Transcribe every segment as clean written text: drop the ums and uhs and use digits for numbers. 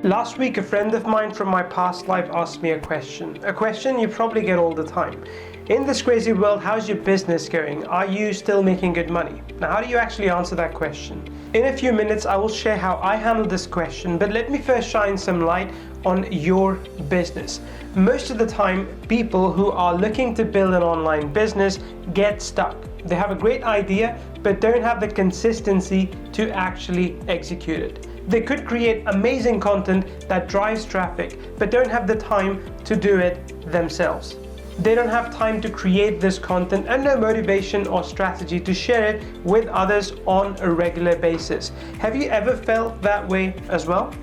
Last week, a friend of mine from my past life asked me a question you probably get all the time. In this crazy world, how's your business going? Are you still making good money? Now, how do you actually answer that question? In a few minutes, I will share how I handle this question, but let me first shine some light on your business. Most of the time, people who are looking to build an online business get stuck. They have a great idea, but don't have the consistency to actually execute it. They could create amazing content that drives traffic, but don't have the time to do it themselves. They don't have time to create this content and no motivation or strategy to share it with others on a regular basis. Have you ever felt that way as well?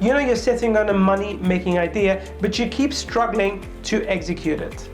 You know you're sitting on a money-making idea, but you keep struggling to execute it.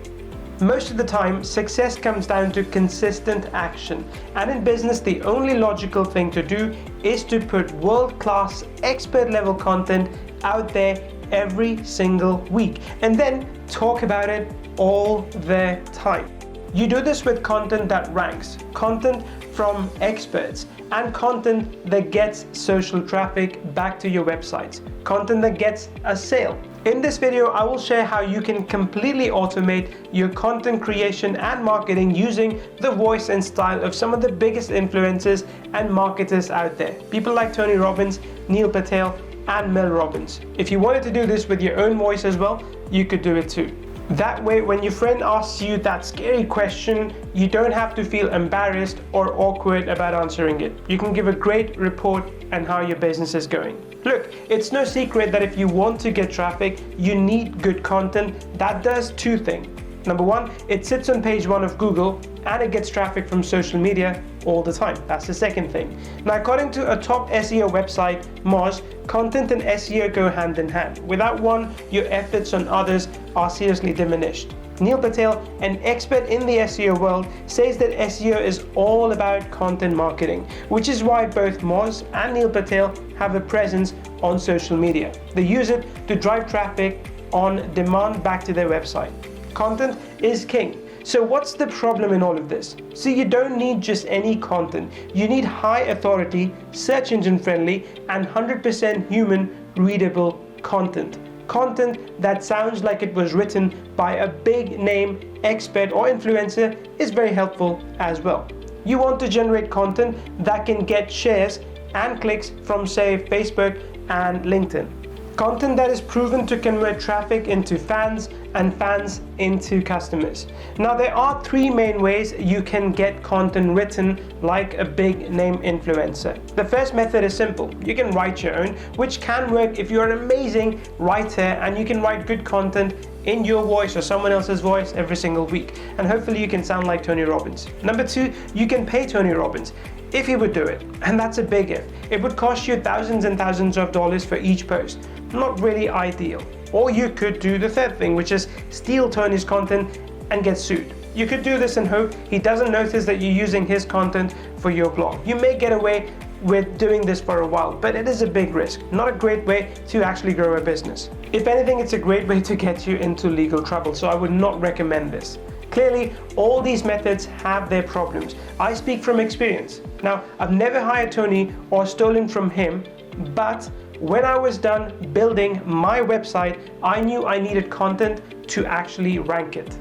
Most of the time, success comes down to consistent action. And in business, the only logical thing to do is to put world-class, expert-level content out there every single week, and then talk about it all the time. You do this with content that ranks, content from experts, and content that gets social traffic back to your websites, content that gets a sale. In this video, I will share how you can completely automate your content creation and marketing using the voice and style of some of the biggest influencers and marketers out there. People like Tony Robbins, Neil Patel, and Mel Robbins. If you wanted to do this with your own voice as well, you could do it too. That way, when your friend asks you that scary question, you don't have to feel embarrassed or awkward about answering it. You can give a great report on how your business is going. Look, it's no secret that if you want to get traffic, you need good content that does two things. Number one, it sits on page 1 of Google and it gets traffic from social media all the time. That's the second thing. Now, according to a top SEO website, Moz, content and SEO go hand in hand. Without one, your efforts on others are seriously diminished. Neil Patel, an expert in the SEO world, says that SEO is all about content marketing, which is why both Moz and Neil Patel have a presence on social media. They use it to drive traffic on demand back to their website. Content is king. So what's the problem in all of this? See, you don't need just any content. You need high authority, search engine friendly, and 100% human readable content. Content that sounds like it was written by a big name expert or influencer is very helpful as well. You want to generate content that can get shares and clicks from, say, Facebook and LinkedIn. Content that is proven to convert traffic into fans and fans into customers. Now, there are 3 main ways you can get content written like a big name influencer. The first method is simple. You can write your own, which can work if you're an amazing writer and you can write good content in your voice or someone else's voice every single week. And hopefully you can sound like Tony Robbins. Number 2, you can pay Tony Robbins if he would do it. And that's a big if. It would cost you thousands and thousands of dollars for each post. Not really ideal. Or you could do the third thing, which is steal Tony's content and get sued. You could do this and hope he doesn't notice that you're using his content for your blog. You may get away with doing this for a while, but it is a big risk, not a great way to actually grow a business. If anything, it's a great way to get you into legal trouble, so I would not recommend this. Clearly, all these methods have their problems. I speak from experience. Now, I've never hired Tony or stolen from him, but when I was done building my website, I knew I needed content to actually rank it.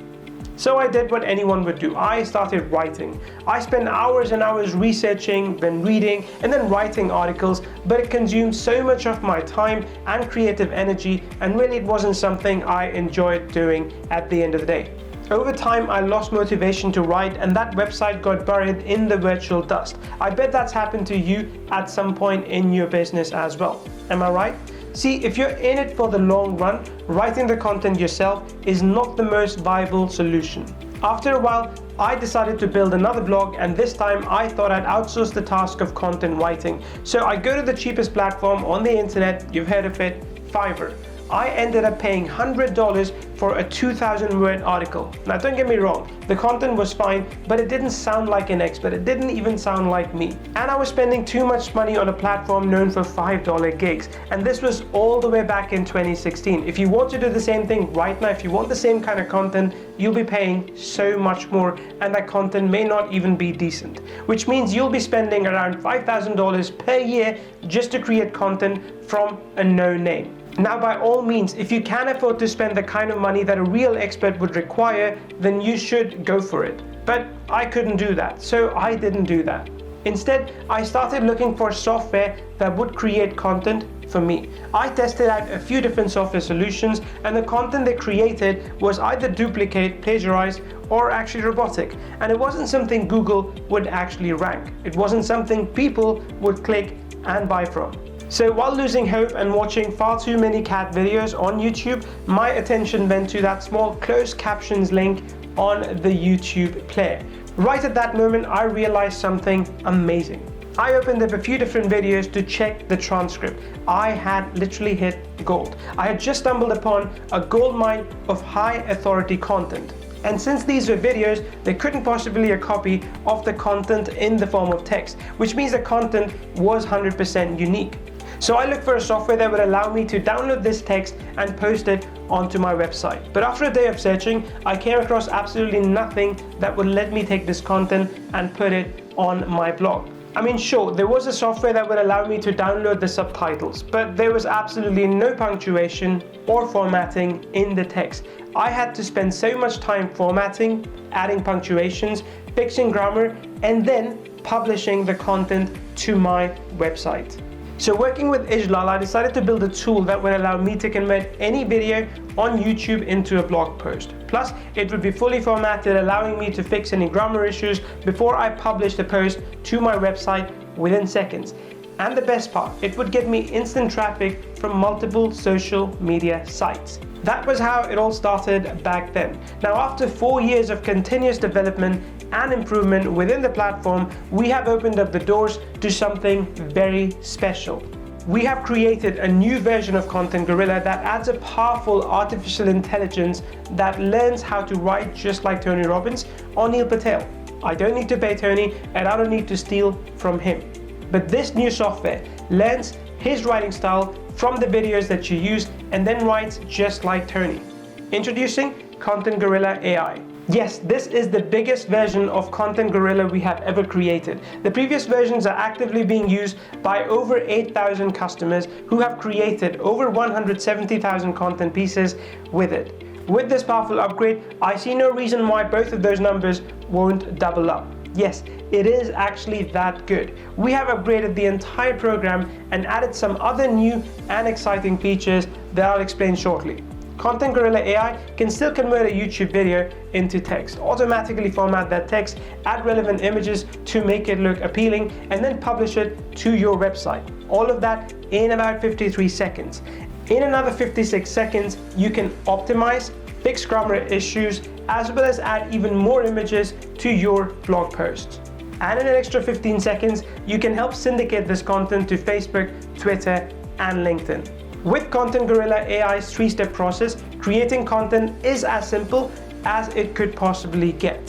So I did what anyone would do. I started writing. I spent hours and hours researching, then reading, and then writing articles, but it consumed so much of my time and creative energy, and really it wasn't something I enjoyed doing at the end of the day. Over time, I lost motivation to write, and that website got buried in the virtual dust. I bet that's happened to you at some point in your business as well. Am I right? See, if you're in it for the long run, writing the content yourself is not the most viable solution. After a while, I decided to build another blog, and this time I thought I'd outsource the task of content writing. So I go to the cheapest platform on the internet, you've heard of it, Fiverr. I ended up paying $100 for a 2,000 word article. Now don't get me wrong, the content was fine, but it didn't sound like an expert. It didn't even sound like me. And I was spending too much money on a platform known for $5 gigs. And this was all the way back in 2016. If you want to do the same thing right now, if you want the same kind of content, you'll be paying so much more, and that content may not even be decent. Which means you'll be spending around $5,000 per year just to create content from a no-name. Now, by all means, if you can afford to spend the kind of money that a real expert would require, then you should go for it. But I couldn't do that, so I didn't do that. Instead, I started looking for software that would create content for me. I tested out a few different software solutions, and the content they created was either duplicate, plagiarize, or actually robotic. And it wasn't something Google would actually rank. It wasn't something people would click and buy from. So while losing hope and watching far too many cat videos on YouTube, my attention went to that small closed captions link on the YouTube player. Right at that moment, I realized something amazing. I opened up a few different videos to check the transcript. I had literally hit gold. I had just stumbled upon a gold mine of high authority content. And since these were videos, there couldn't possibly be a copy of the content in the form of text, which means the content was 100% unique. So I looked for a software that would allow me to download this text and post it onto my website. But after a day of searching, I came across absolutely nothing that would let me take this content and put it on my blog. I mean, sure, there was a software that would allow me to download the subtitles, but there was absolutely no punctuation or formatting in the text. I had to spend so much time formatting, adding punctuations, fixing grammar, and then publishing the content to my website. So working with Ijlal, I decided to build a tool that would allow me to convert any video on YouTube into a blog post. Plus, it would be fully formatted, allowing me to fix any grammar issues before I publish the post to my website within seconds. And the best part, it would get me instant traffic from multiple social media sites. That was how it all started back then. Now, after 4 years of continuous development and improvement within the platform, we have opened up the doors to something very special. We have created a new version of Content Gorilla that adds a powerful artificial intelligence that learns how to write just like Tony Robbins or Neil Patel. I don't need to pay Tony, and I don't need to steal from him. But this new software learns his writing style from the videos that you use and then writes just like Tony. Introducing Content Gorilla AI. Yes, this is the biggest version of Content Gorilla we have ever created. The previous versions are actively being used by over 8,000 customers who have created over 170,000 content pieces with it. With this powerful upgrade, I see no reason why both of those numbers won't double up. Yes, it is actually that good. We have upgraded the entire program and added some other new and exciting features that I'll explain shortly. Content Gorilla AI can still convert a YouTube video into text, automatically format that text, add relevant images to make it look appealing, and then publish it to your website. All of that in about 53 seconds. In another 56 seconds, you can optimize, fix grammar issues, as well as add even more images to your blog posts. And in an extra 15 seconds, you can help syndicate this content to Facebook, Twitter, and LinkedIn. With Content Gorilla AI's 3-step process, creating content is as simple as it could possibly get.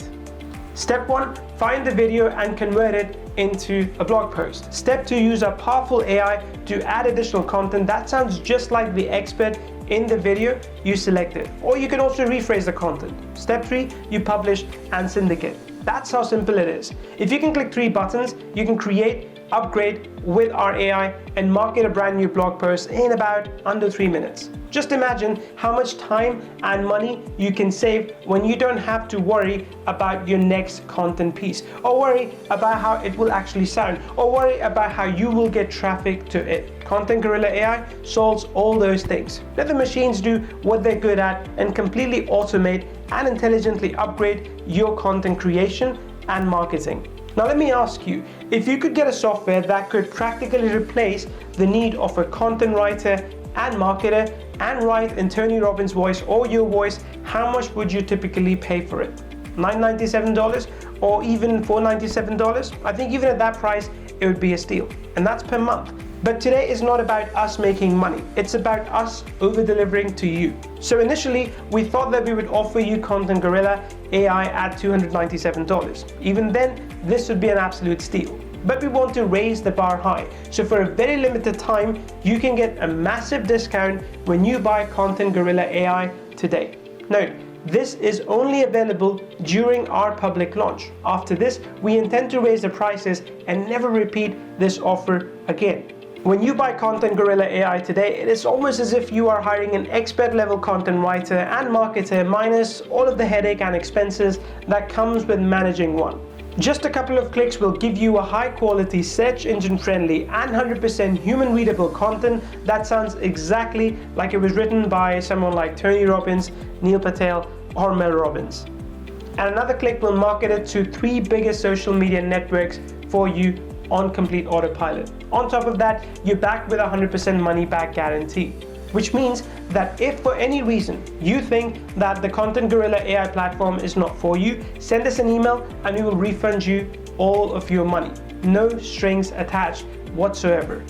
Step 1, find the video and convert it into a blog post. Step 2, use a powerful AI to add additional content that sounds just like the expert in the video you selected. Or you can also rephrase the content. Step 3, you publish and syndicate. That's how simple it is. If you can click 3 buttons, you can create, upgrade with our AI and market a brand new blog post in about under 3 minutes. Just imagine how much time and money you can save when you don't have to worry about your next content piece, or worry about how it will actually sound, or worry about how you will get traffic to it. Content Gorilla AI solves all those things. Let the machines do what they're good at and completely automate and intelligently upgrade your content creation and marketing. Now let me ask you, if you could get a software that could practically replace the need of a content writer and marketer and write in Tony Robbins' voice or your voice, how much would you typically pay for it? $997 or even $497? I think even at that price, it would be a steal. And that's per month. But today is not about us making money, it's about us over-delivering to you. So initially, we thought that we would offer you Content Gorilla AI at $297. Even then, this would be an absolute steal. But we want to raise the bar high. So for a very limited time, you can get a massive discount when you buy Content Gorilla AI today. Note, this is only available during our public launch. After this, we intend to raise the prices and never repeat this offer again. When you buy Content Gorilla AI today, it is almost as if you are hiring an expert level content writer and marketer minus all of the headache and expenses that comes with managing one. Just a couple of clicks will give you a high quality, search engine friendly and 100% human readable content that sounds exactly like it was written by someone like Tony Robbins, Neil Patel or Mel Robbins. And another click will market it to 3 biggest social media networks for you on complete autopilot. On top of that, you're backed with a 100% money back guarantee, which means that if for any reason you think that the Content Gorilla AI platform is not for you, send us an email and we will refund you all of your money. No strings attached whatsoever.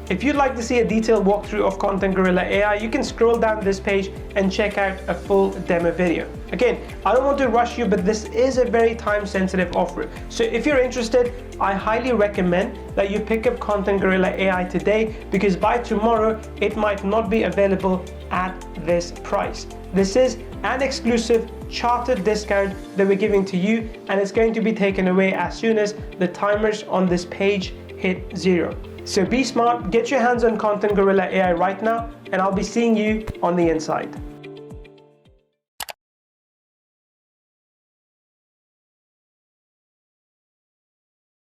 If you'd like to see a detailed walkthrough of Content Gorilla AI, you can scroll down this page and check out a full demo video. Again, I don't want to rush you, but this is a very time-sensitive offer. So if you're interested, I highly recommend that you pick up Content Gorilla AI today, because by tomorrow, it might not be available at this price. This is an exclusive chartered discount that we're giving to you, and it's going to be taken away as soon as the timers on this page hit 0. So be smart, get your hands on Content Gorilla AI right now, and I'll be seeing you on the inside.